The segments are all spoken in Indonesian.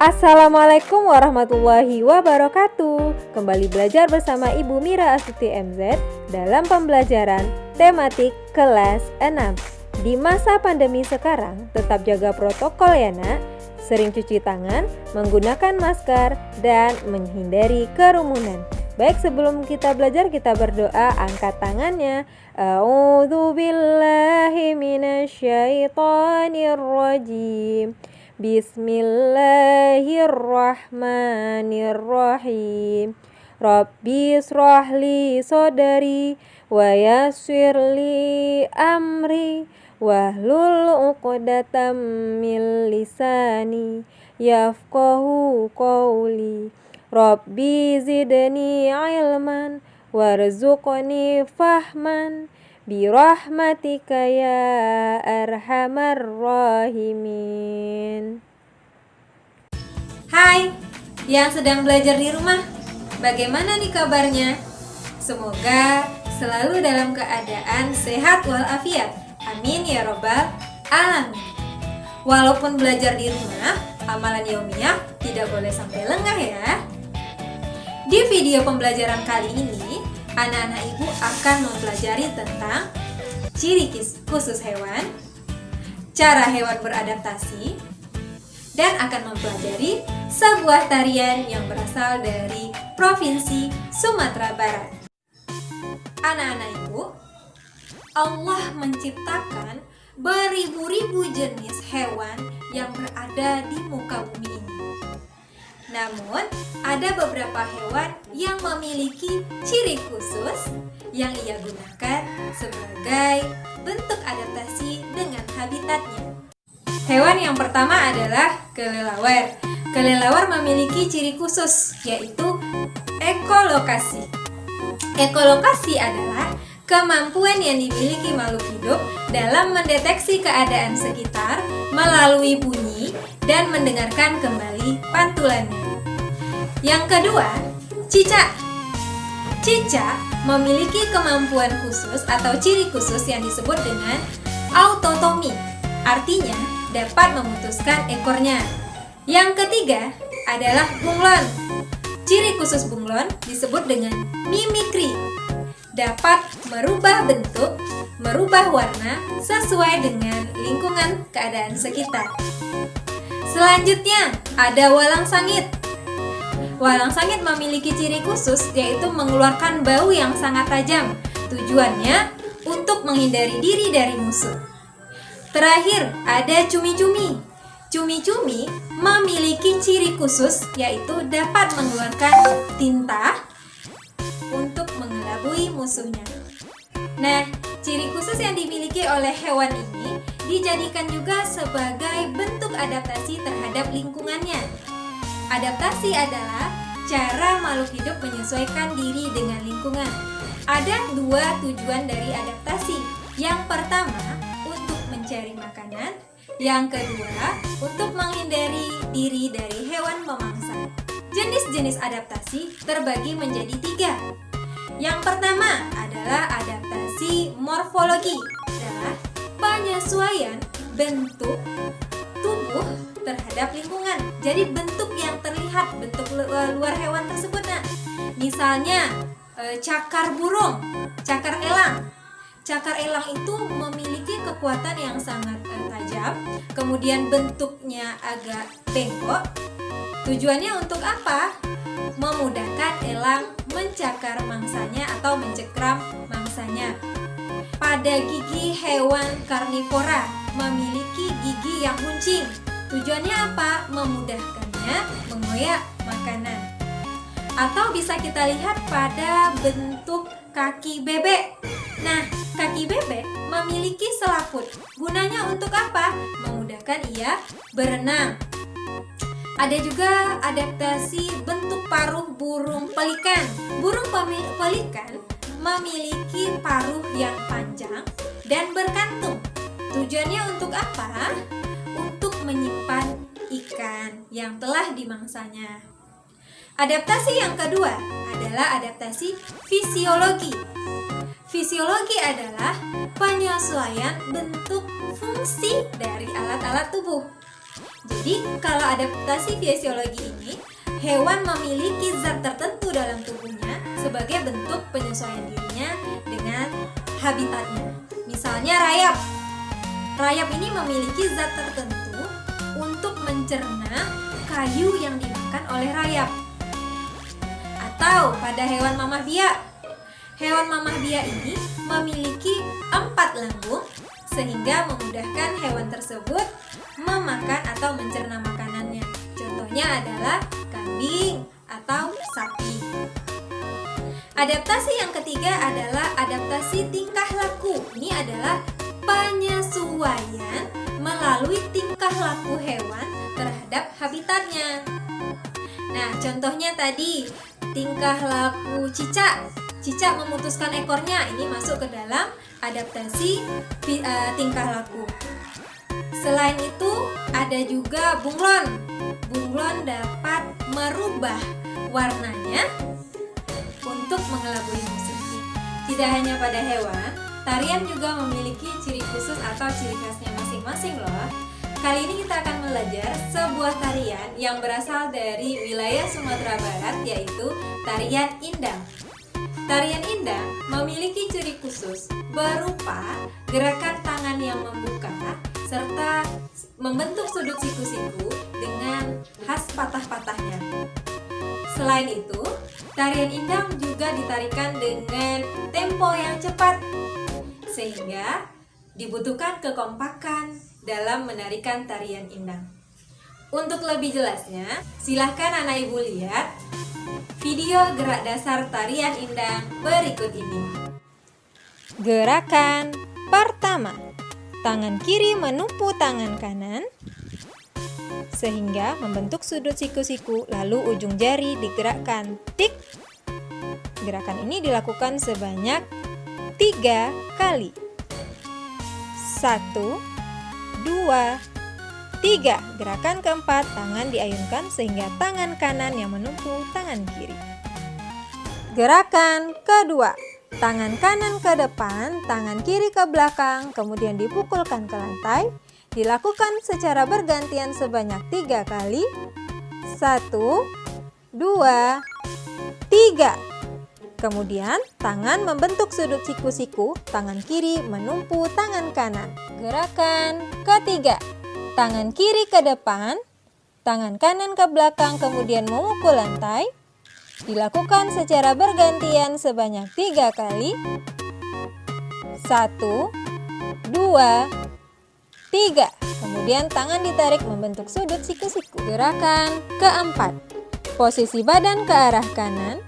Assalamualaikum warahmatullahi wabarakatuh. Kembali belajar bersama Ibu Mira Astuti MZ dalam pembelajaran tematik kelas 6. Di masa pandemi sekarang, tetap jaga protokol ya nak. Sering cuci tangan, menggunakan masker, dan menghindari kerumunan. Baik, sebelum kita belajar, kita berdoa. Angkat tangannya. A'udzu billahi minasyaitonir rajim. Bismillahirrahmanirrahim. Rabbi shrahli sodari wa yassirli amri wahlul uqdatam min lisani yafqahu qawli. Rabbi zidni ilman warzuqni fahman birahmatika ya arhamar rahimin. Hai, yang sedang belajar di rumah, bagaimana nih kabarnya? Semoga selalu dalam keadaan sehat walafiat. Amin ya robbal alamin. Walaupun belajar di rumah, amalan yaumiyah tidak boleh sampai lengah ya. Di video pembelajaran kali ini, anak-anak ibu akan mempelajari tentang ciri khusus hewan, cara hewan beradaptasi, dan akan mempelajari sebuah tarian yang berasal dari Provinsi Sumatera Barat. Anak-anak ibu, Allah menciptakan beribu-ribu jenis hewan yang berada di muka bumi ini. Namun, ada beberapa hewan yang memiliki ciri khusus yang ia gunakan sebagai bentuk adaptasi dengan habitatnya. Hewan yang pertama adalah kelelawar. Kelelawar memiliki ciri khusus, yaitu ekolokasi. Ekolokasi adalah kemampuan yang dimiliki makhluk hidup dalam mendeteksi keadaan sekitar melalui bunyi dan mendengarkan kembali pantulannya. Yang kedua, cicak. Cicak memiliki kemampuan khusus atau ciri khusus yang disebut dengan autotomi. Artinya, dapat memutuskan ekornya. Yang ketiga adalah bunglon. Ciri khusus bunglon disebut dengan mimikri. Dapat merubah bentuk, merubah warna sesuai dengan lingkungan keadaan sekitar. Selanjutnya ada walang sangit. Walang sangit memiliki ciri khusus, yaitu mengeluarkan bau yang sangat tajam. Tujuannya untuk menghindari diri dari musuh. Terakhir ada cumi-cumi. Cumi-cumi memiliki ciri khusus, yaitu dapat mengeluarkan tinta untuk mengelabui musuhnya. Nah, ciri khusus yang dimiliki oleh hewan ini dijadikan juga sebagai bentuk adaptasi terhadap lingkungannya. Adaptasi adalah cara makhluk hidup menyesuaikan diri dengan lingkungan. Ada dua tujuan dari adaptasi. Yang pertama, untuk mencari makanan. Yang kedua, untuk menghindari diri dari hewan pemangsa. Jenis-jenis adaptasi terbagi menjadi tiga. Yang pertama adalah adaptasi morfologi, adalah penyesuaian bentuk tubuh terhadap lingkungan. Jadi bentuk yang terlihat, bentuk luar hewan tersebut. Nah, misalnya cakar burung, cakar elang. Cakar elang itu memiliki kekuatan yang sangat tajam, kemudian bentuknya agak bengkok. Tujuannya untuk apa? Memudahkan elang mencakar mangsanya atau mencekram mangsanya. Pada gigi hewan karnivora memiliki gigi yang runcing. Tujuannya apa? Memudahkannya mengoyak makanan. Atau bisa kita lihat pada bentuk kaki bebek. Nah, kaki bebek memiliki selaput. Gunanya untuk apa? Memudahkan ia berenang. Ada juga adaptasi bentuk paruh burung pelikan. Burung pelikan memiliki paruh yang panjang dan berkantung. Tujuannya untuk apa? Untuk menyimpan ikan yang telah dimangsanya. Adaptasi yang kedua adalah adaptasi fisiologi. Fisiologi adalah penyesuaian bentuk fungsi dari alat-alat tubuh. Jadi, kalau adaptasi fisiologi ini, hewan memiliki zat tertentu dalam tubuhnya sebagai bentuk penyesuaian dirinya dengan habitatnya. Misalnya rayap. Rayap ini memiliki zat tertentu untuk mencerna kayu yang dimakan oleh rayap. Atau pada hewan mamah biak. Hewan mamah biak ini memiliki 4 lambung sehingga memudahkan hewan tersebut memakan atau mencerna makanannya. Contohnya adalah kambing atau sapi. Adaptasi yang ketiga adalah adaptasi tingkah laku. Ini adalah penyesuaian melalui tingkah laku hewan terhadap habitatnya. Nah, contohnya tadi tingkah laku cicak. Cicak memutuskan ekornya, ini masuk ke dalam adaptasi tingkah laku. Selain itu, ada juga bunglon. Bunglon dapat merubah warnanya untuk mengelabui musuhnya. Tidak hanya pada hewan, tarian juga memiliki ciri khusus atau ciri khasnya masing-masing loh. Kali ini kita akan belajar sebuah tarian yang berasal dari wilayah Sumatera Barat, yaitu tarian indang. Tarian indang memiliki ciri khusus berupa gerakan tangan yang membuka serta membentuk sudut siku-siku dengan khas patah-patahnya. Selain itu, tarian indang juga ditarikan dengan tempo yang cepat sehingga dibutuhkan kekompakan dalam menarikan tarian indang. Untuk lebih jelasnya, silahkan anak ibu lihat video gerak dasar tarian indang berikut ini. Gerakan pertama, tangan kiri menumpu tangan kanan sehingga membentuk sudut siku-siku, lalu ujung jari digerakkan tik. Gerakan ini dilakukan sebanyak 3 kali. 1, 2, 3. Gerakan keempat, tangan diayunkan sehingga tangan kanan yang menumpu tangan kiri. Gerakan kedua, tangan kanan ke depan, tangan kiri ke belakang, kemudian dipukulkan ke lantai. Dilakukan secara bergantian sebanyak 3 kali. 1, 2, 3. Kemudian tangan membentuk sudut siku-siku, tangan kiri menumpu tangan kanan. Gerakan ketiga, tangan kiri ke depan, tangan kanan ke belakang, kemudian memukul lantai. Dilakukan secara bergantian sebanyak 3 kali. 1, 2, 3. Kemudian tangan ditarik membentuk sudut siku-siku. Gerakan keempat, posisi badan ke arah kanan.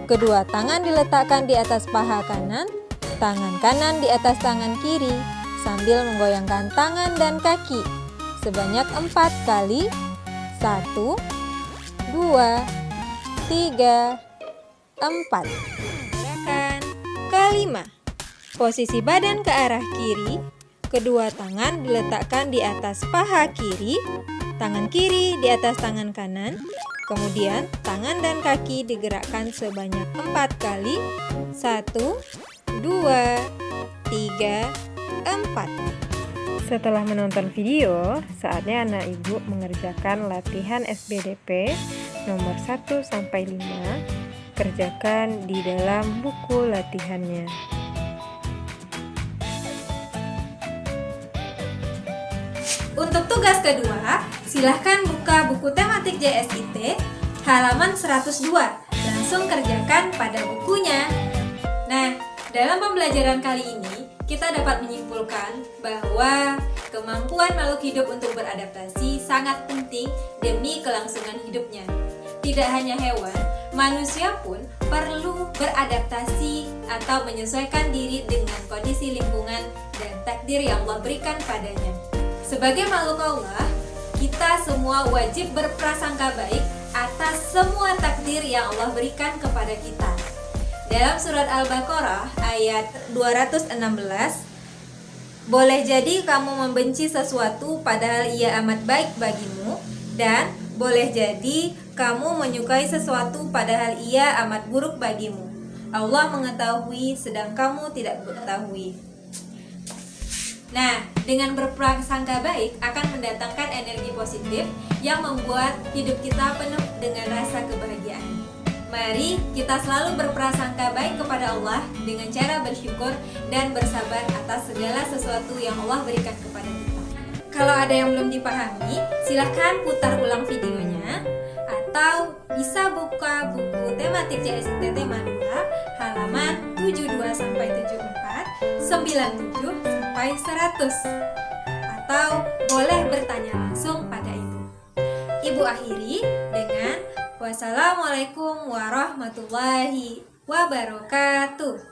Kedua tangan diletakkan di atas paha kanan, tangan kanan di atas tangan kiri, sambil menggoyangkan tangan dan kaki sebanyak 4 kali. 1, 2, 3, 4. Gerakan kelima, posisi badan ke arah kiri. Kedua tangan diletakkan di atas paha kiri, tangan kiri di atas tangan kanan. Kemudian tangan dan kaki digerakkan sebanyak 4 kali. 1, 2, 3, 4. Setelah menonton video, saatnya anak ibu mengerjakan latihan SBDP nomor 1-5. Kerjakan di dalam buku latihannya. Untuk tugas kedua, silahkan buka buku tematik JSIT halaman 102. Langsung kerjakan pada bukunya. Nah, dalam pembelajaran kali ini, kita dapat menyimpulkan bahwa kemampuan makhluk hidup untuk beradaptasi sangat penting demi kelangsungan hidupnya. Tidak hanya hewan, manusia pun perlu beradaptasi atau menyesuaikan diri dengan kondisi lingkungan dan takdir yang Allah berikan padanya. Sebagai makhluk Allah, kita semua wajib berprasangka baik atas semua takdir yang Allah berikan kepada kita. Dalam surat Al-Baqarah ayat 216, boleh jadi kamu membenci sesuatu padahal ia amat baik bagimu, dan boleh jadi kamu menyukai sesuatu padahal ia amat buruk bagimu. Allah mengetahui sedang kamu tidak mengetahui. Nah, dengan berprasangka baik akan mendatangkan energi positif yang membuat hidup kita penuh dengan rasa kebahagiaan. Mari kita selalu berprasangka baik kepada Allah dengan cara bersyukur dan bersabar atas segala sesuatu yang Allah berikan kepada kita. Kalau ada yang belum dipahami, silahkan putar ulang videonya atau bisa buka buku tematik CSIT tema 2 halaman 72-74, 97-100, atau boleh bertanya langsung pada Ibu. Ibu akhiri dengan wassalamualaikum warahmatullahi wabarakatuh.